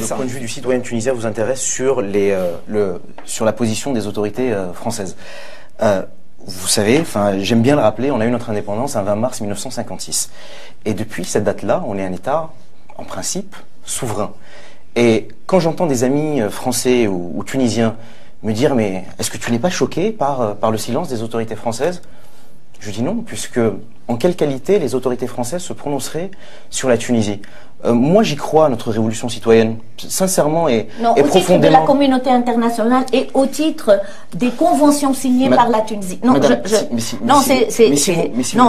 Le point de vue du citoyen tunisien vous intéresse sur, sur la position des autorités françaises. Vous savez, j'aime bien le rappeler, on a eu notre indépendance un 20 mars 1956. Et depuis cette date-là, on est un État, en principe, souverain. Et quand j'entends des amis français ou tunisiens me dire « mais est-ce que tu n'es pas choqué par le silence des autorités françaises ?» Je dis non, puisque en quelle qualité les autorités françaises se prononceraient sur la Tunisie? Moi, j'y crois à notre révolution citoyenne, sincèrement et profondément. Au titre de la communauté internationale et au titre des conventions signées par la Tunisie. Non,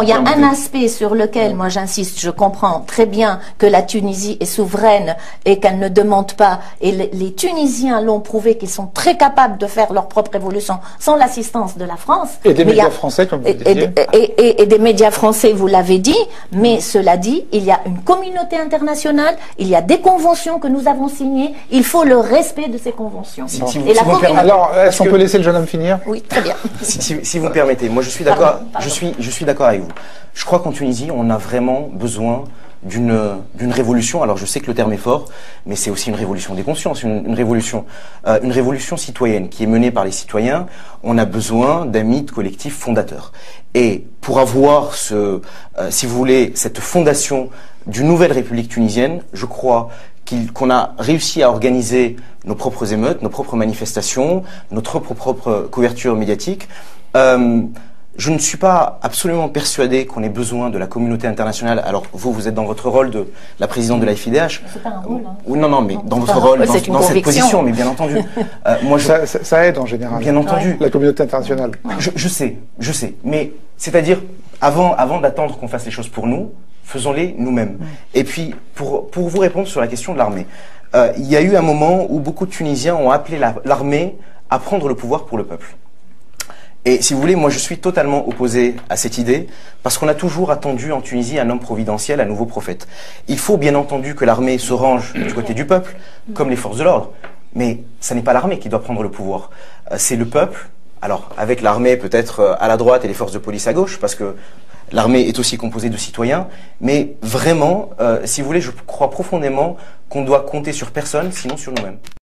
il y a un aspect sur lequel, moi j'insiste, je comprends très bien que la Tunisie est souveraine et qu'elle ne demande pas, et les Tunisiens l'ont prouvé qu'ils sont très capables de faire leur propre révolution sans l'assistance de la France. Et des médias français, comme vous disiez. Et des médias français, vous l'avez dit, mais cela dit, il y a une communauté internationale, il y a des conventions que nous avons signées, il faut le respect de ces conventions. Alors, est-ce qu'on peut laisser le jeune homme finir? Oui, très bien. Si vous me permettez, moi je suis d'accord, je suis d'accord avec vous. Je crois qu'en Tunisie, on a vraiment besoin d'une révolution. Alors je sais que le terme est fort, mais c'est aussi une révolution des consciences, une révolution citoyenne qui est menée par les citoyens. On a besoin d'un mythe collectif fondateur. Et pour avoir si vous voulez, cette fondation d'une nouvelle République tunisienne, je crois qu'on a réussi à organiser nos propres émeutes, nos propres manifestations, notre propre couverture médiatique. Je ne suis pas absolument persuadé qu'on ait besoin de la communauté internationale. Alors vous êtes dans votre rôle de la présidente de la FIDH. C'est pas un rôle. Hein. Non, mais dans votre rôle, dans cette position, mais bien entendu. Moi, ça aide en général. Bien entendu. La communauté internationale. Je sais. Mais c'est-à-dire, avant d'attendre qu'on fasse les choses pour nous, faisons-les nous-mêmes. Et puis, pour vous répondre sur la question de l'armée, il y a eu un moment où beaucoup de Tunisiens ont appelé l'armée à prendre le pouvoir pour le peuple. Et si vous voulez, moi je suis totalement opposé à cette idée, parce qu'on a toujours attendu en Tunisie un homme providentiel, un nouveau prophète. Il faut bien entendu que l'armée se range du côté du peuple, comme les forces de l'ordre. Mais ça n'est pas l'armée qui doit prendre le pouvoir. C'est le peuple, alors avec l'armée peut-être à la droite et les forces de police à gauche, parce que l'armée est aussi composée de citoyens, mais vraiment, si vous voulez, je crois profondément qu'on doit compter sur personne, sinon sur nous-mêmes.